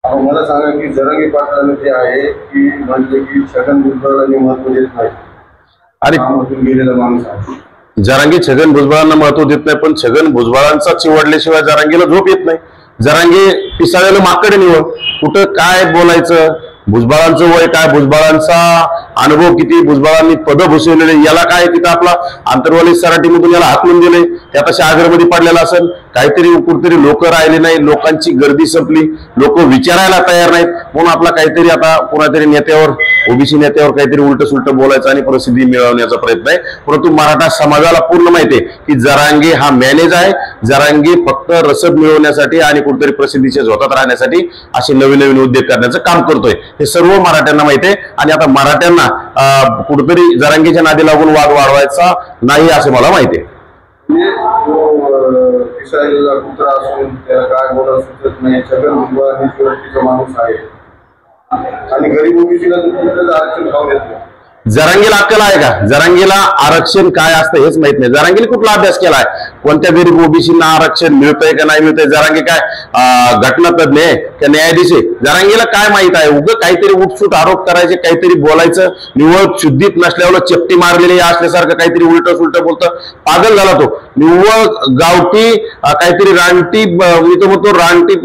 मला सांगा की जरांगे पाटलांनी जे आहे की म्हणजे की छगन भुजबळांनी महत्व देत नाही आणि गेलेला माणूस आहे. जरांगे छगन भुजबळांना महत्व देत नाही, पण छगन भुजबळांचा चिवडल्याशिवाय जरांगेला झोप येत नाही. जरांगे पिसाळ्याला माकडे निवड, कुठं काय बोलायचं, भुजबळांचं वय काय, भुजबळांचा अनुभव किती, भुजबळांनी पद भूषवलेले, याला काय तिथं आपला आंतरवाली सराटीमधून याला हाकलून दिले, त्यात शागरमध्ये पडलेला असेल, काहीतरी कुठेतरी लोक राहिले नाही, लोकांची गर्दी संपली, लोक विचारायला तयार नाहीत, म्हणून आपला काहीतरी आता कोणातरी नेत्यावर, ओबीसी नेत्यावर काहीतरी उलट सुलट बोलायचं आणि प्रसिद्धी मिळवण्याचा प्रयत्न आहे. परंतु मराठा समाजाला पूर्ण माहिती आहे की जरांगे हा मॅनेज आहे. जरांगे फक्त रसद मिळवण्यासाठी आणि कुठेतरी प्रसिद्धीच्या झोतात राहण्यासाठी असे नवीन नवीन उद्योग करण्याचं काम करतोय, हे सर्व मराठ्यांना माहिती आहे. आणि आता मराठ्यांना कुठेतरी जरांगेच्या नादी लागून वाद वाढवायचा नाही असे मला माहिती आहे. कुत्रा असून त्याला काय बोलायला सुचत नाही, छगन भुजबळ ही सुरक्षेचा माणूस आहे आणि गरीब ओबीसीला आरक्षण खाऊ देत नाही. जरांगेला अक्कल आहे का? जरांगेला आरक्षण काय असतं हेच माहित नाही. जरांगेला कुठला अभ्यास केलाय, कोणत्या गरीब ओबीसींना आरक्षण मिळतंय का नाही मिळतंय? जरांगे काय घटनातज्ञ आहे का न्यायाधीश आहे? जरांगेला काय माहित आहे? उगं काहीतरी उठसूट आरोप करायचे, काहीतरी बोलायचं, निव्वळ शुद्धीत नसल्यावर चपटी मारलेली असल्यासारखं काहीतरी उलट सुलट बोलतं. पागल झाला तो. निव्वळ गावठी काहीतरी रानटी, मी तो म्हणतो रानटी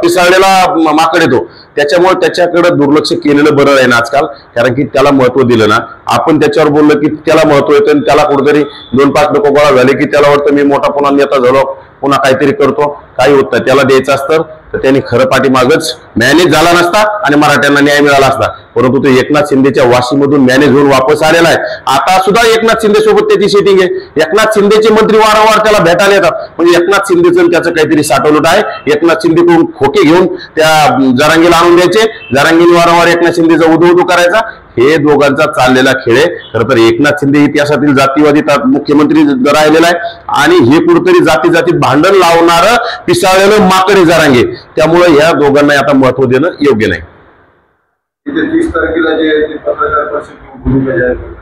पिसाळलेला माकड येतो. त्याच्यामुळे त्याच्याकडे दुर्लक्ष केलेलं बरं आहे ना आजकाल, कारण की त्याला महत्व दिलं ना, आपण त्याच्यावर बोललो की त्याला महत्व येतं आणि त्याला कुठेतरी 2-5 लोक गोळा झाले की त्याला वाटतं मी मोठा पुन्हा नेता झालो, पुन्हा काहीतरी करतो. काही होत नाही. त्याला द्यायचं असतं तर त्यांनी खरं पाठीमागच मॅनेज झाला नसता आणि मराठ्यांना न्याय मिळाला असता. परंतु तो एकनाथ शिंदेच्या वाशीमधून मॅनेज होऊन वापस आलेला आहे. आता सुद्धा एकनाथ शिंदे सोबत त्याची सेटिंग आहे. एकनाथ शिंदेचे मंत्री वारंवार त्याला भेटायला येतात, म्हणजे एकनाथ शिंदेचं त्याचं काहीतरी साठवलं आहे. एकनाथ शिंदेकडून खोके घेऊन त्या जरांगेला आणून द्यायचे, जरांगेने वारंवार एकनाथ शिंदेचा उदो करायचा. हे दोघांचा चाललेला खेळ आहे. खरं तर एकनाथ शिंदे इतिहासातील जातीवादी मुख्यमंत्री राहिलेला आहे आणि हे कुठेतरी जाती जातीत भांडण लावणारं पिसाळलेलं माकडे जरांगे. त्यामुळे या दोघांना आता महत्व देणं योग्य नाही. 30 तारखेला जे पत्रकार परिषदेची भूमिका जाहीर केली,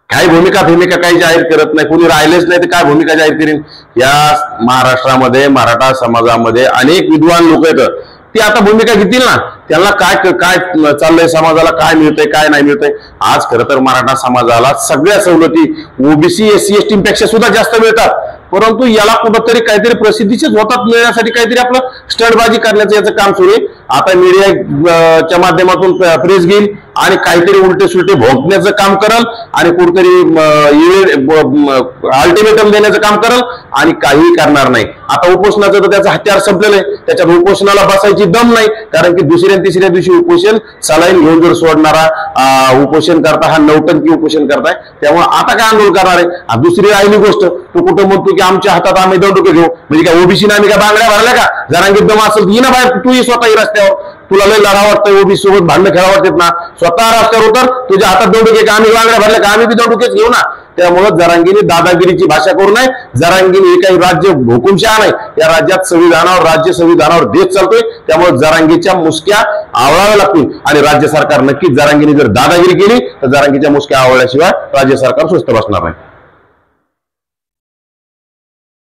काय भूमिका काही जाहीर करत नाही. कोणी राहिलेच नाही तर काय भूमिका जाहीर करेन? या महाराष्ट्रामध्ये मराठा समाजामध्ये अनेक विद्वान लोक आहेत, ते आता भूमिका घेतील ना. त्यांना काय काय चाललंय, समाजाला काय मिळतंय काय नाही मिळतंय. आज खरं तर मराठा समाजाला सगळ्या सवलती ओबीसी SC ST पेक्षा सुद्धा जास्त मिळतात, परंतु याला कुठंतरी काहीतरी प्रसिद्धीचे झोतात मिळण्यासाठी काहीतरी आपलं स्टंटबाजी करण्याचं याचं काम सुरू आहे. आता मीडियाच्या माध्यमातून प्रेस घेईल आणि काहीतरी उलटे सुलटे भोगण्याचं काम करल आणि कुठेतरी अल्टिमेटम देण्याचं काम करल आणि काहीही करणार नाही. आता उपोषणाचं तर त्याचं हत्यार संपलेलं आहे, त्याच्यात उपोषणाला बसायची दम नाही, कारण की दुसऱ्या तिसऱ्या दिवशी उपोषण सलाईन घेऊन जर सोडणारा उपोषण करता हा नौटंकी उपोषण करताय. त्यामुळे आता काय आंदोलन करणार आहे? दुसरी राहिली गोष्ट, तो कुठं म्हणतो की आमच्या हातात आम्ही दंडुके घेऊ, म्हणजे काय ओबीसीने आम्ही काय बांगड्या भरल्या का? जरांगे दम असेल ही ना बाहेर, तूही स्वतःही रस्त्यावर, तुला लय लढा वाटतं, ओबीसी सोबत भांडणं खेळा वाटतात ना, स्वतः रस्त्यावर उतर, तुझ्या हातात दंडुके का? आम्ही बांगड्या भरल्या का? आम्ही बी दंडुकेच घेऊ ना. त्यामुळं जरांगीने दादागिरीची भाषा करू नये. जरांगीने हे काही राज्य हुकुमशहा नाही, या राज्यात संविधानावर, राज्य संविधानावर देश चालतोय. त्यामुळे जरांगीच्या मुसक्या आवळाव्या लागतील आणि राज्य सरकार नक्कीच जरांगीने जर दादागिरी केली तर जरांगीच्या मुसक्या आवळल्याशिवाय राज्य सरकार स्वस्थ बसणार नाही.